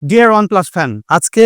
Deer OnePlus fan, আজকে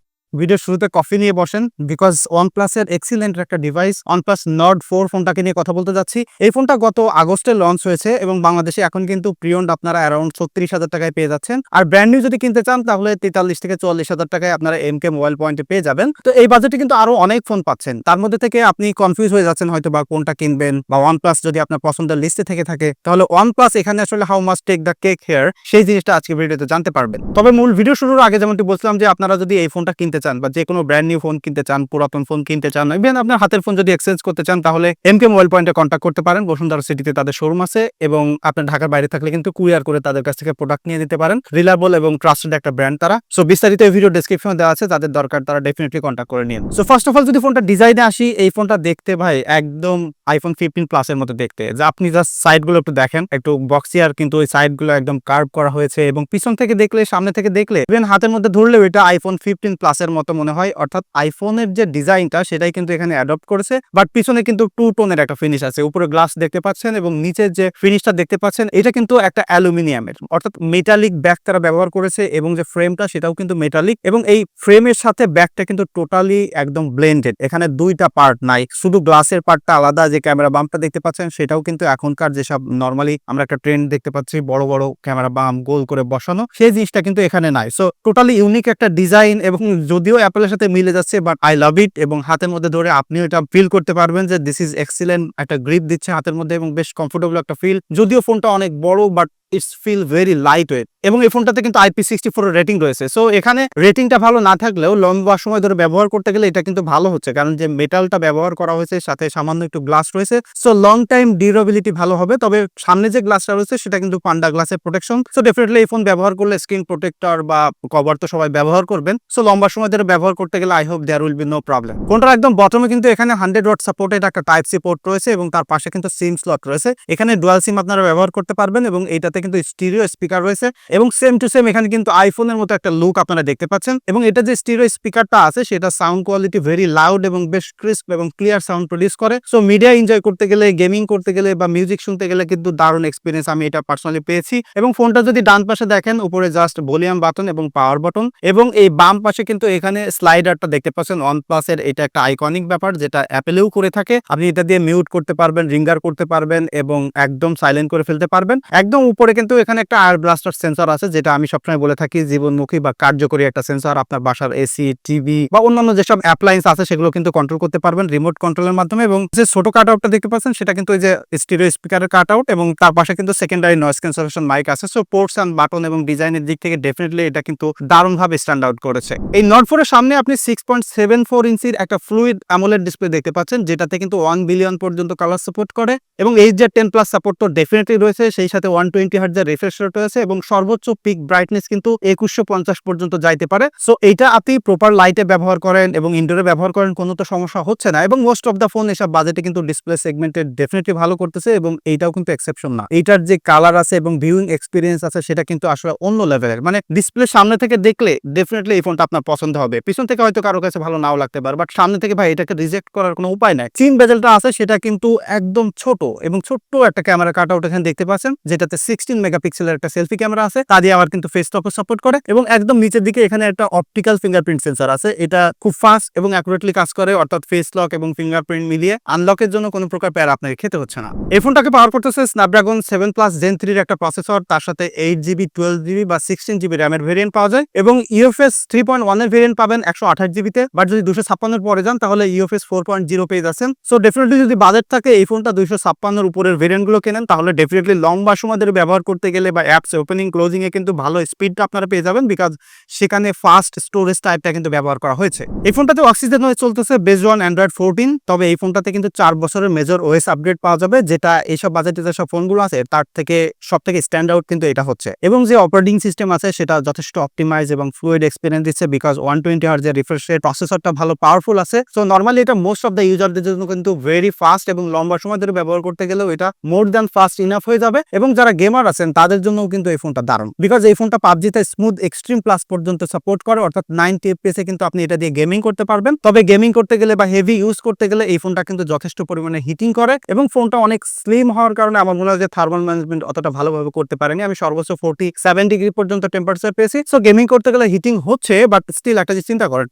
ভিডিওর শুরুতে কফি নিয়ে বসেন বিকজ OnePlus এর এক্সিলেন্ট একটা ডিভাইস OnePlus Nord 4 ফোনটাকে নিয়ে কথা বলতে যাচ্ছি। এই ফোনটা গত আগস্টে লঞ্চ হয়েছে এবং বাংলাদেশে এখন কিন্তু প্রি-ওন্ড আপনারা অ্যারাউন্ড 36,000 টাকায় পেয়ে যাচ্ছেন। আর ব্র্যান্ড নিউ যদি কিনতে চান তাহলে 43 থেকে 44,000 টাকায় আপনারা MK মোবাইল পয়েন্টে পেয়ে যাবেন। তো এই বাজেটে কিন্তু আরো অনেক ফোন পাচ্ছেন। তার মধ্যে থেকে আপনি কনফিউজ হয়ে যাচ্ছেন হয়তো বা কোনটা কিনবেন, বা OnePlus যদি আপনার পছন্দের লিস্টে থেকে থাকে তাহলে OnePlus এখানে আসলে how much take the cake here সেই জিনিসটা আজকে ভিডিওতে জানতে পারবেন। তবে মূল ভিডিও শুরুর আগে যেমনটি বলছিলাম যে আপনারা যদি এই ফোনটা কিনতে চান বা যে কোনো ব্র্যান্ড নিউ ফোন কিনতে চান, পুরাতন ফোন কিনতে চান, ইভেন আপনার হাতের ফোন যদি এক্সচেঞ্জ করতে চান তাহলে MK মোবাইল পয়েন্টে কন্ট্যাক্ট করতে পারেন। বসুন্ধরা সিটিতে তাদের শোরুম আছে এবং আপনার ঢাকার বাইরে থাকলে কিন্তু কুরিয়ার করে তাদের কাছ থেকে প্রোডাক্ট নিয়ে দিতে পারেন। রিলায়েবল এবং ট্রাস্টেড একটা ব্র্যান্ড তারা। সো বিস্তারিত এই ভিডিও ডেসক্রিপশনে দেওয়া আছে, যাদের দরকার তারা ডেফিনেটলি কন্ট্যাক্ট করে নিন। সো ফার্স্ট অফ অল যদি ফোনটা ডিজাইনে আসি, এই ফোনটা দেখতে ভাই একদম iPhone 15 প্লাস এর মতো দেখতে। যে আপনি জাস্ট সাইডগুলো একটু দেখেন, একটু বক্সিয়ার কিন্তু ওই সাইডগুলো একদম কার্ভ করা হয়েছে এবং পিছন থেকে দেখলে, সামনে থেকে দেখলে, ইভেন হাতের মধ্যে ধরলেও এটা iPhone 15 প্লাস এর মতো মনে হয়। অর্থাৎ আইফোনের যে ডিজাইনটা সেটাই কিন্তু এখানে অ্যাডপ্ট করেছে, বাট পিছনে কিন্তু টু টোনের একটা ফিনিশ আছে। উপরে গ্লাস দেখতে পাচ্ছেন এবং নিচের যে ফিনিশটা দেখতে পাচ্ছেন এটা কিন্তু একটা অ্যালুমিনিয়ামের, অর্থাৎ মেটালিক ব্যাক তারা ব্যবহার করেছে এবং যে ফ্রেমটা সেটাও কিন্তু মেটালিক এবং এই ফ্রেমের সাথে ব্যাকটা কিন্তু টোটালি একদম ব্লেন্ডেড। এখানে দুইটা পার্ট নাই, শুধু গ্লাসের পার্টটা আলাদা। যে ক্যামেরা বাম্পটা দেখতে পাচ্ছেন সেটাও কিন্তু এখনকার যেসব নর্মালি আমরা একটা ট্রেন্ড দেখতে পাচ্ছি, বড় বড় ক্যামেরা বাম্প গোল করে বসানো, সেই জিনিসটা কিন্তু এখানে নাই। সো টোটালি ইউনিক একটা ডিজাইন এবং যদিও অ্যাপলের সাথে মিলে যাচ্ছে, বাট আই লাভ ইট। এবং হাতের মধ্যে ধরে আপনিও এটা ফিল করতে পারবেন যে দিস ইজ এক্সিলেন্ট। একটা গ্রিপ দিচ্ছে হাতের মধ্যে এবং বেশ কমফোর্টেবল একটা ফিল। যদিও ফোনটা অনেক বড়, but it's feel very light weight এবং এই ফোনটাতে কিন্তু IP64 রেটিং রয়েছে। সো এখানে রেটিংটা ভালো না থাকলেও লম্বা সময় ধরে ব্যবহার করতে গেলে এটা কিন্তু ভালো হচ্ছে, কারণ যে মেটালটা ব্যবহার করা হয়েছে সাথে সামান্য একটু গ্লাস রয়েছে। সো লং টাইম ডিউরেবিলিটি ভালো হবে। তবে সামনে যে গ্লাসটা রয়েছে সেটা কিন্তু পান্ডা গ্লাসের প্রোটেকশন। সো ডেফিনেটলি এই ফোন ব্যবহার করলে স্ক্রিন প্রোটেক্টর বা কভার তো সবাই ব্যবহার করবেন। সো লম্বা সময় ধরে ব্যবহার করতে গেলে I hope there will be no problem. ফোনটার একদম বটমে কিন্তু এখানে 100 ওয়াট সাপোর্টেড একটা Type-C পোর্ট রয়েছে এবং তার পাশে কিন্তু সিম স্লট রয়েছে। এখানে ডুয়াল সিম আপনারা ব্যবহার করতে পারবেন এবং এইটাতে কিন্তু স্টিরিও স্পিকার রয়েছে এবং সেম টু সেম এখানে কিন্তু আইফোনের মতো একটা লুক আপনারা দেখতে পাচ্ছেন। এবং এটা যে স্টিরিও স্পিকারটা আছে সেটা সাউন্ড কোয়ালিটি ভেরি লাউড এবং বেশ ক্রিস্প এবং ক্লিয়ার সাউন্ড প্রডিউস করে। সো মিডিয়া এনজয় করতে গেলে, গেমিং করতে গেলে বা মিউজিক শুনতে গেলে কিন্তু দারুণ এক্সপিরিয়েন্স আমি এটা পার্সোনালি পেয়েছি। এবং ফোনটা যদি ডান পাশে দেখেন, উপরে জাস্ট ভলিউম বাটন এবং পাওয়ার বাটন এবং এই বাম পাশে কিন্তু এখানে স্লাইডারটা দেখতে পাচ্ছেন। OnePlus এর এটা একটা আইকনিক ব্যাপার যেটা অ্যাপেলেও করে থাকে। আপনি এটা দিয়ে মিউট করতে পারবেন, রিঙ্গার করতে পারবেন এবং একদম সাইলেন্ট করে ফেলতে পারবেন। একদম উপরে কিন্তু এখানে একটা আয়ার ব্লাস্টার সেন্সর আছে, যেটা আমি সবসময় বলে থাকি জীবনমুখী বা কার্যকরী একটা সেন্সর। আপনার বাসার এসি, টিভি বা অন্যান্য যেসব অ্যাপ্লায়েন্স আছে সেগুলো কিন্তু কন্ট্রোল করতে পারবেন রিমোট কন্ট্রোলের মাধ্যমে। এবং যে ছোট কাট আউটটা দেখতে পাচ্ছেন সেটা কিন্তু এই যে স্টিরিও স্পিকারের কাট আউট এবং তার পাশে কিন্তু সেকেন্ডারি নয়েজ ক্যান্সেলেশন মাইক আছে। সো পোর্টস এন্ড বাটন এবং ডিজাইনের দিক থেকে ডেফিনেটলি এটা কিন্তু দারুণভাবে স্ট্যান্ড আউট করেছে। এই Nord 4 এর সামনে আপনি 6.74 ইঞ্চির একটা ফ্লুইড অ্যামোলেড ডিসপ্লে দেখতে পাচ্ছেন, যেটাতে কিন্তু 1 বিলিয়ন পর্যন্ত কালার সাপোর্ট করে এবং HDR10 প্লাস সাপোর্ট তো ডেফিনেটলি রয়েছে। সেই সাথে 120 হার্টজ এর রিফ্রেশ রেট রয়েছে এবং সর্বোচ্চ পিক ব্রাইটনেস কিন্তু 2150 পর্যন্ত যাইতে পারে। সো এইটা আপনি প্রপার লাইটে ব্যবহার করেন এবং ইনডোরে ব্যবহার করেন, কোনো তো সমস্যা হচ্ছে না। এবং মোস্ট অফ দ্য ফোন এসব বাজেটে কিন্তু ডিসপ্লে সেগমেন্টে ডেফিনেটলি ভালো করতেছে এবং এইটাও কিন্তু এক্সেপশন না। এইটার যে কালার আছে এবং ভিউইং এক্সপিরিয়েন্স আছে সেটা কিন্তু আসলে অন্য লেভেলের। মানে ডিসপ্লে সামনে থেকে দেখলে ডেফিনেটলি এই ফোনটা আপনার পছন্দ হবে। পিছন থেকে হয়তো কারো কাছে ভালো নাও লাগতে পারে, বাট সামনে থেকে ভাই এটাকে রিজেক্ট করার কোনো উপায় নাই। চিন বেজেলটা আছে সেটা কিন্তু একদম ছোট এবং ছোট্ট একটা ক্যামেরা কাট আউট এখানে দেখতে পাচ্ছেন, যেটাতে 16 মেগাপিক্সেলের একটা সেলফি ক্যামেরা আছে। তা দিয়ে আবার কিন্তু ফেস লকও সাপোর্ট করে এবং একদম নিচের দিকে এখানে একটা অপটিক্যাল ফিঙ্গারপ্রিন্ট সেন্সর আছে। এটা খুব ফাস্ট এবং অ্যাকুরেটলি কাজ করে, অর্থাৎ ফেস লক এবং ফিঙ্গারপ্রিন্ট মিলিয়ে আনলকের জন্য কোনো প্রকার প্যারা আপনাকে খেতে হচ্ছে না। এই ফোনটাকে পাওয়ার করতেছে স্ন্যাপড্রাগন 7 প্লাস জেন 3 এর একটা প্রসেসর, তার সাথে 8GB 12GB বা 16GB র্যামের ভেরিয়েন্ট পাওয়া যায় এবং UFS 3.1 এর ভেরিয়েন্ট পাবেন 128GB তে। বাট যদি 256 এর পরে যান তাহলে UFS 4.0 পেয়ে যাচ্ছেন। সো ডেফিনেটলি যদি বাজেট থাকে এই ফোনটা 256 এর উপরের ভেরিয়েন্ট গুলো কেনেন তাহলে ডেফিনেটলি লম্বা সময় ধরে ব্যবহার করতে গেলে বা অ্যাপস ওপেনিং ক্লোজিং এ কিন্তু ভালো স্পিডটা আপনারা পেয়ে যাবেন, বিকজ সেখানে ফাস্ট স্টোরেজ টাইপটা কিন্তু ব্যবহার করা হয়েছে। এই ফোনটাতে অক্সিজেন ওএস চলতেছে বেসড অন Android 14। তবে এই ফোনটাতে কিন্তু 4 বছরের মেজর ওএস আপডেট পাওয়া যাবে, যেটা এইসব বাজেটে যেসব ফোনগুলো আছে তার থেকে সব থেকে স্ট্যান্ড আউট কিন্তু এটা হচ্ছে। এবং যে অপারেটিং সিস্টেম আছে সেটা যথেষ্ট অপটিমাইজ এবং ফ্লুইড এক্সপিরিয়েন্স দিচ্ছে, বিকজ 120 হার্টজ এর রিফ্রেশ রেট, প্রসেসরটা ভালো পাওয়ারফুল আছে। সো নরমালি এটা মোস্ট অফ দ্য ইউজারদের জন্য কিন্তু ভেরি ফাস্ট এবং লম্বা সময় ধরে ব্যবহার করতে গেলেও এটা মোর দ্যান ফাস্ট ইনাফ হয়ে যাবে। এবং যারা গেমার আছেন তাদের জন্যও কিন্তু এই ফোনটা দারুণ, বিকজ এই ফোনটা পাবজিতে স্মুথ এক্সট্রিম প্লাস পর্যন্ত সাপোর্ট করে, অর্থাৎ 90 FPS কিন্তু আপনি এটা দিয়ে গেমিং করতে পারবেন। তবে গেমিং করতে গেলে বা হেভি ইউজ করতে গেলে এই ফোনটা কিন্তু যথেষ্ট পরিমাণে হিটিং করে, এবং ফোনটা অনেক স্লিম হওয়ার কারণে আমার মনে হয় যে থার্মাল ম্যানেজমেন্ট অতটা ভালোভাবে করতে পারেনি। আমি সর্বোচ্চ 47 ডিগ্রি পর্যন্ত টেম্পারেচার পেয়েছি। সো গেমিং করতে গেলে হিটিং হচ্ছে, বাট স্টিল একটা জিনিস চিন্তা করেন,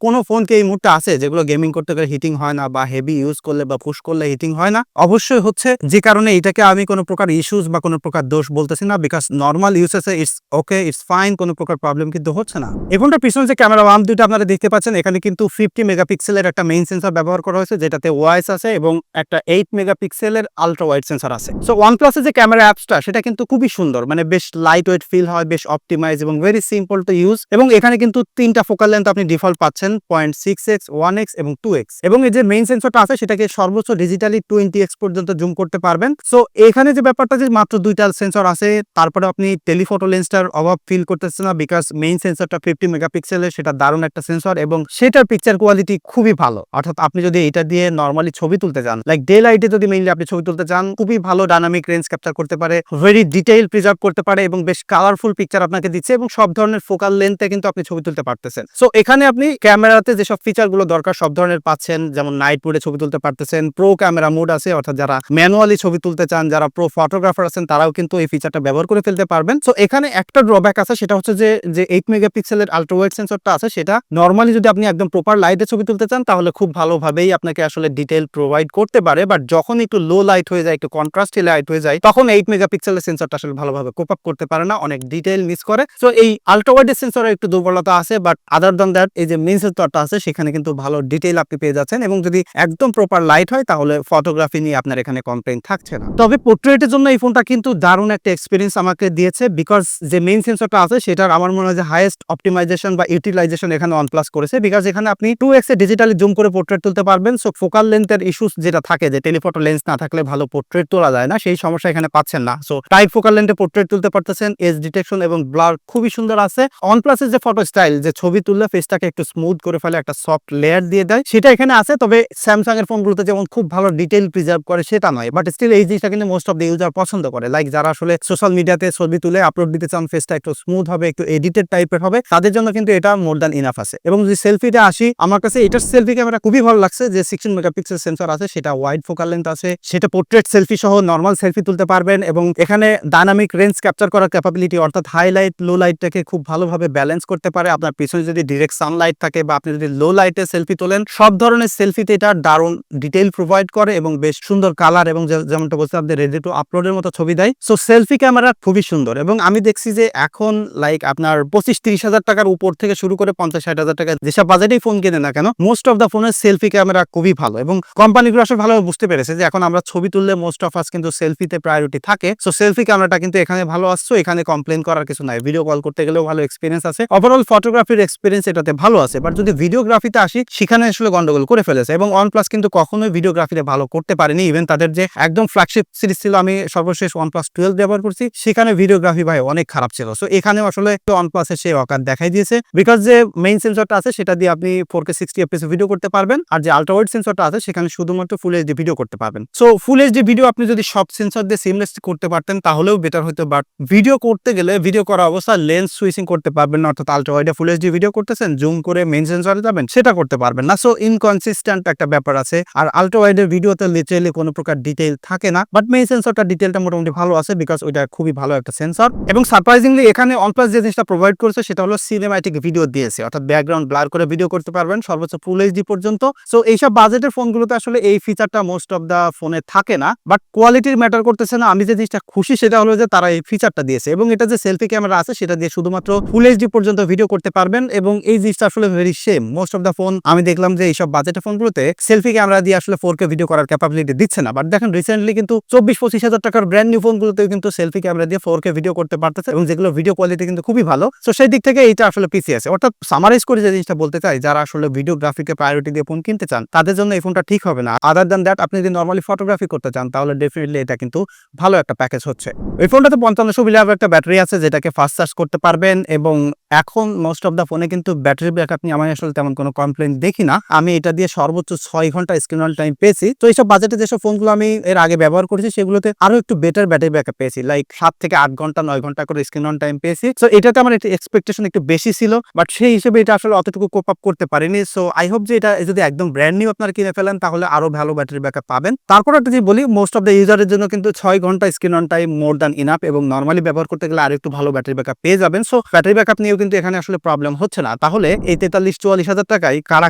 কোনো ফোন কি এই মুহূর্তে আছে যেগুলো গেমিং করতে গেলে হিটিং হয় না, বা হেভি ইউজ করলে বা পুশ করলে হিটিং হয় না? অবশ্যই হচ্ছে, যে কারণে এটাকে আমি কোনো প্রকার ইস্যুস বা কোনো প্রকার দোষ বলতেছি না, বিকজ নর্মাল ইউসেসে ইটস ওকে, ইটস ফাইন, কোনো প্রকার প্রবলেম কিন্তু হচ্ছে না। এই ফোনটার পিছনে যে ক্যামেরা আর্ম দুটো আপনারা দেখতে পাচ্ছেন, এখানে কিন্তু 50 মেগাপিক্সেলের একটা মেইন সেন্সর ব্যবহার করা হয়েছে, যেটাতে ওয়াইস আছে, এবং একটা 8 মেগাপিক্সেলের আলট্রা ওয়াইড সেন্সর আছে। সো OnePlus-এর যে ক্যামেরা অ্যাপসটা সেটা কিন্তু খুবই সুন্দর, মানে বেশ লাইট ওয়েট ফিল হয়, বেশ অপটিমাইজ এবং ভেরি সিম্পল টু ইউজ। এবং এখানে কিন্তু 3টা ফোকাল লেন্থ আপনি ডিফল্ট পাচ্ছেন, 0.6x, 1x এবং 2x। এবং এই যে মেইন সেন্সরটা আছে সেটাকে সর্বোচ্চ ডিজিটালি 20x পর্যন্ত জুম করতে পারবেন। সো এখানে যে ব্যাপারটা যে মাত্র 2টা সেন্সর আছে, তারপরে আপনি টেলিফটো লেন্সটার অভাব ফিল করতেছেন না, বিকজ মেইন সেন্সরটা 50 মেগাপিক্সেলের, সেটা দারুণ একটা সেন্সর, এবং সেটার পিকচার কোয়ালিটি খুবই ভালো। অর্থাৎ আপনি যদি এটা দিয়ে নরমালি ছবি তুলতে চান, লাইক ডে লাইটে যদি মেইনলি আপনি ছবি তুলতে চান, খুবই ভালো ডাইনামিক রেঞ্জ ক্যাপচার করতে পারে, ভেরি ডিটেইল প্রিজার্ভ করতে পারে, এবং বেশ কালারফুল পিকচার আপনাকে দিচ্ছে, এবং সব ধরনের ফোকাল লেন্থে কিন্তু আপনি ছবি তুলতে পারতেছেন। সো এখানে আপনি ক্যামেরাতে যেসব ফিচার গুলো দরকার সব ধরনের পাচ্ছেন, যেমন নাইট মোডে ছবি তুলতে পারতেছেন, প্রো ক্যামেরা মোড আছে, অর্থাৎ যারা ম্যানুয়ালি ছবি তুলতে চান, যারা প্রো ফটোগ্রাফার আছেন, তারাও কিন্তু এই ফিচারটা ব্যবহার করে ফেলতে পারবেন। সো এখানে একটা ড্রব্যাক আছে, সেটা হচ্ছে যে 8 মেগাপিক্সেলের আলট্রা ওয়াইড সেন্সরটা আছে, সেটা নরমালি যদি আপনি একদম প্রপার লাইটে ছবি তুলতে চান, তাহলে খুব ভালোভাবেই আপনাকে আসলে ডিটেইল প্রোভাইড করতে পারে, বাট যখন একটু লো লাইট হয়ে যায়, একটু কন্ট্রাস্টি লাইট হয়ে যায়, তখন 8 মেগাপিক্সেলের সেন্সরটা আসলে ভালোভাবে কোপ আপ করতে পারে না, অনেক ডিটেইল মিস করে। সো এই আলট্রা ওয়াইডের সেন্সরের একটু দুর্বলতা আছে, বাট আদার দ্যান দ্যাট এই যে মেইন সেন্সরটা আছে সেখানে কিন্তু ভালো ডিটেইল আপনি পেয়ে যাচ্ছেন, এবং যদি একদম প্রপার লাইট হয় তাহলে ফটোগ্রাফি নিয়ে আপনার এখানে কমপ্লেইন থাকছে না। তবে পোর্ট্রেটের জন্য এই ফোনটা কিন্তু দারুণ একটা এক্সপেরিয়েন্স আমাকে দিয়েছে, বিকজ যে মেইন সেন্সরটা আছে সেটার আমার মনে হয় যে হাইয়েস্ট অপটিমাইজেশন বা ইউটিলাইজেশন এখানে OnePlus করেছে, বিকজ এখানে আপনি 2x এ ডিজিটালি জুম করে পোর্ট্রেট তুলতে পারবেন। সো ফোকাল লেন্থের ইস্যুস যেটা থাকে, যে টেলিফটো লেন্স না থাকলে ভালো পোর্ট্রেট তোলা যায় না, সেই সমস্যা এখানে পাচ্ছেন না। সো টাইট ফোকাল লেন্থে পোর্ট্রেট তুলতে পারতেছেন, এজ ডিটেকশন এবং ব্লার খুবই সুন্দর আছে। OnePlus এর যে ফটো স্টাইল, যে ছবি তুললে ফেসটাকে একটু স্মুথ করে ফেলে, একটা সফট লেয়ার দিয়ে দেয়, সেটা এখানে আছে। তবে স্যামসাং এর ফোনগুলোতে যেমন খুব ভালো ডিটেইল প্রিজার্ভ করে সেটা নয়, বাট স্টিল এই জিনিসটা কিন্তু মোস্ট অফ দ্য ইউজার পছন্দ করে, লাইক যারা আসলে সোশ্যাল মিডিয়াতে ছবি তুলে আপলোড দিতে চান, ফেসটা একটু স্মুথ হবে, একটু এডিটেড টাইপের হবে, তাদের জন্য কিন্তু এটা মোর দ্যান ইনাফ আছে। এবং যদি সেলফিতে আসি, আমার কাছে এটার সেলফি ক্যামেরা খুবই ভালো লাগছে, যে 16 মেগাপিক্সেল সেন্সর আছে, সেটা ওয়াইড ফোকাল লেন্থ আছে, সেটা পোর্ট্রেট সেলফি সহ নরমাল সেলফি তুলতে পারবেন, এবং এখানে ডাইনামিক রেঞ্জ ক্যাপচার করার ক্যাপাবিলিটি, অর্থাৎ হাইলাইট লো লাইটটাকে খুব ভালোভাবে ব্যালেন্স করতে পারে। আপনার পিছনে যদি ডিরেক্ট সানলাইট থাকে বা আপনি যদি লো লাইটে সেলফি তোলেন, সব ধরনের সেলফিতে এটা দারুণ ডিটেইল প্রোভাইড করে, এবং বেশ সুন্দর কালার, এবং যেমনটা বলছি আপনি রেডি টু আপলোডের মতো ছবি দেয়। সো সেলফি ক্যামেরা খুবই সুন্দর, এবং আমি দেখছি যে এখন লাইক আপনার 25-30 হাজার টাকার উপর থেকে শুরু করে 50-60 হাজার টাকা যেসব বাজেটেই ফোন কিনে না কেন, মোস্ট অফ দ্য ফোনের সেলফি ক্যামেরা খুবই ভালো, এবং কোম্পানিগুলো আসলে ভালোভাবে বুঝতে পেরেছে যে এখন আমরা ছবি তুললে মোস্ট অফ আস কিন্তু সেলফিতে প্রায়োরিটি থাকে। সো সেলফি ক্যামেরাটা কিন্তু এখানে ভালো আসছে, এখানে কমপ্লেন করার কিছু নাই। ভিডিও কল করতে গেলেও ভালো এক্সপিরিয়েন্স আছে, ওভারঅল ফটোগ্রাফির এক্সপিরিয়েন্স এটাতে ভালো আছে। বাট যদি ভিডিওগ্রাফিতে আসি, সেখানে আসলে গন্ডগোল করে ফেলেছে, এবং OnePlus কিন্তু কখনোই ভিডিওগ্রাফিতে ভালো করতে পারেনি। ইভেন তাদের যে একদম ফ্ল্যাগশিপ সিরিজ ছিল, আমি সর্বশেষ OnePlus 12 ব্যবহার করছি, সেখানে ভিডিওগ্রাফি ভাই অনেক খারাপ ছিল। সো এখানে আসলে OnePlus এর সেই অকাত দেখাই দিয়েছে, বিকজ যে মেইন সেন্সরটা আছে সেটা দিয়ে আপনি 4K 60 FPS ভিডিও করতে পারবেন, আর যে আলট্রা ওয়াইড সেন্সরটা আছে সেখানে শুধুমাত্র ফুল এইচডি ভিডিও করতে পারবেন। সো ফুল এইচডি ভিডিও আপনি যদি সব সেন্সর দিয়ে সিমলেসলি করতে পারতেন তাহলেও বেটার হতো, বাট ভিডিও করতে গেলে ভিডিও করা অবস্থায় লেন্স সুইচিং করতে পারবেন না, অর্থাৎ আলট্রা ওয়াইডে ফুল এইচডি ভিডিও করতেছেন, জুম করে মেইন সেন্সরে যাবেন, সেটা করতে পারবেন না। সো ইনকনসিস্টেন্ট একটা ব্যাপার আছে, আর আলট্রা ওয়াইডের ভিডিওতে লিটারালি কোনো প্রকার ডিটেইল থাকে না, বাট মেইন সেন্সরটা ডিটেইলটা মোটামুটি ভালো আছে, বিকজ ওইটা খুবই ভালো একটা সেন্সর। এবং সারপ্রাইজিংলি এখানে OnePlus যে জিনিসটা প্রোভাইড করেছে সেটা হলো সিনেম্যাটিক ভিডিও দিয়েছে, অর্থাৎ ব্যাকগ্রাউন্ড ব্লার করে ভিডিও করতে পারবেন সর্বোচ্চ ফুল এইচডি পর্যন্ত। সো এইসব বাজেটের ফোনগুলোতে আসলে এই ফিচারটা মোস্ট অফ দা ফোনে থাকে না, বাট কোয়ালিটির ম্যাটার করতেছে না। আমি যে জিনিসটা খুশি সেটা হলো যে তারা এই ফিচারটা দিয়েছে, এবং এটা যে সেলফি ক্যামেরা আছে সেটা দিয়ে শুধুমাত্র ফুল এইচডি পর্যন্ত ভিডিও করতে পারবেন, এবং এই জিনিসটা আসলে very same. Most of the phone আমি দেখলাম যে এইসব বাজেটের ফোনগুলোতে সেলফি ক্যামেরা দিয়ে আসলে 4K ভিডিও করার ক্যাপাবিলিটি দিচ্ছে না, বাট দেখেন রিসেন্টলি কিন্তু 24-25 হাজার টাকার ব্র্যান্ড নিউ ফোনগুলোতেও কিন্তু সেলফি ক্যামেরা দিয়ে 4K ভিডিও করতে পারতেছে, এবং যেগুলো ভিডিও কোয়ালিটি কিন্তু খুবই ভালো। সো সেই দিক থেকে এটা আসলে পিছিয়ে আছে। অর্থাৎ সামারাইজ করে যে জিনিসটা বলতে চাই, যারা আসলে ভিডিওগ্রাফিকে প্রায়োরিটি দিয়ে ফোন কিনতে চান তাদের জন্য এই ফোনটা ঠিক হবে না। আদার দ্যান দ্যাট আপনি যদি নরমালি ফটোগ্রাফি করতে চান তাহলে ডেফিনেটলি এটা কিন্তু ভালো একটা প্যাকেজ হচ্ছে। এই ফোনটাতে 5500 mAh একটা ব্যাটারি আছে, যেটাকে ফাস্ট চার্জ করতে পারবেন, এবং এখন মোস্ট অফ দ্য ফোনে কিন্তু ব্যাটারি ব্যাকআপ নিয়ে আমি আসলে তেমন কোনো কমপ্লেন দেখি না। আমি এটা দিয়ে সর্বোচ্চ 6 ঘন্টা স্ক্রিন অন টাইম পেয়েছি। তো এইসব বাজেটে যেসব ফোনগুলো আমি এর আগে ব্যবহার করেছি সেগুলোতে আরো একটু বেটার ব্যাটারি ব্যাকআপ পেয়েছি, লাইক 7 থেকে 8 ঘন্টা 9 ঘন্টা করে স্ক্রিন অন টাইম পেয়েছি। সো এটাতে আমার একটু এক্সপেকটেশন একটু বেশি ছিল, বাট সেই হিসেবে এটা আসলে অতটুকু কোপ আপ করতে পারিনি। সো আই হোপ যে এটা যদি একদম ব্র্যান্ড নিউ আপনারা কিনে ফেলেন তাহলে আরো ভালো ব্যাটারি ব্যাকআপ পাবেন। তারপর একটা যে বলি, মোস্ট অফ দ্য ইউজারের জন্য কিন্তু 6 ঘন্টা screen on time more than enough, এবং নরমালি ব্যবহার করতে গেলে আরো একটু ভালো ব্যাটারি ব্যাকআপ পেয়ে যাবেন। সো ব্যাটারি ব্যাকআপ নিয়েও কিন্তু এখানে আসলে প্রবলেম হচ্ছে না। তাহলে এই 43-44 হাজার টাকায় কারা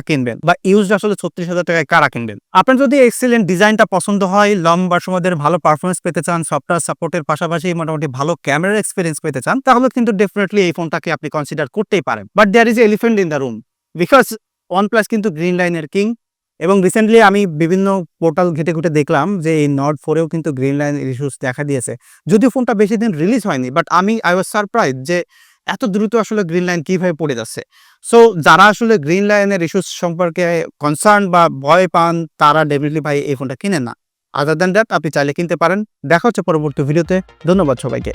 কিনবেন, বা ইউজড আসলে 36 হাজার টাকায় কারা কিনবেন? আপনার যদি এক্সিলেন্ট ডিজাইনটা পছন্দ হয়, লম্বা সময় ধরে ভালো পারফরমেন্স পেতে চান, সফটওয়্যার সাপোর্টের পাশাপাশি মোটামুটি ভালো ক্যামেরার এক্সপেরিয়েন্স পেতে চান, তাহলে কিন্তু ডেফিনেটলি এই ফোনটাকে আপনি কনসিডার করতেই পারেন। But there is elephant in the room, because OnePlus কিন্তু গ্রিন লাইনের কিং। এবং রিসেন্টলি আমি বিভিন্ন পোর্টাল ঘেটে ঘুটে দেখলাম যে এই Nord 4 এও কিন্তু গ্রিন লাইন ইস্যুস দেখা দিয়েছে। যদিও ফোনটা বেশি দিন রিলিজ হয়নি, বাট আই ওয়াজ সারপ্রাইজড যে এত দ্রুত আসলে গ্রিন লাইন কিভাবে পড়ে যাচ্ছে। সো যারা আসলে গ্রিন লাইনের ইস্যুস সম্পর্কে কনসার্ন বা ভয় পান, তারা ডেফিনেটলি ভাই এই ফোনটা কিনেন না। আদার দ্যান দ্যাট আপনি চাইলে কিনতে পারেন। দেখা হচ্ছে পরবর্তী ভিডিওতে। ধন্যবাদ সবাইকে।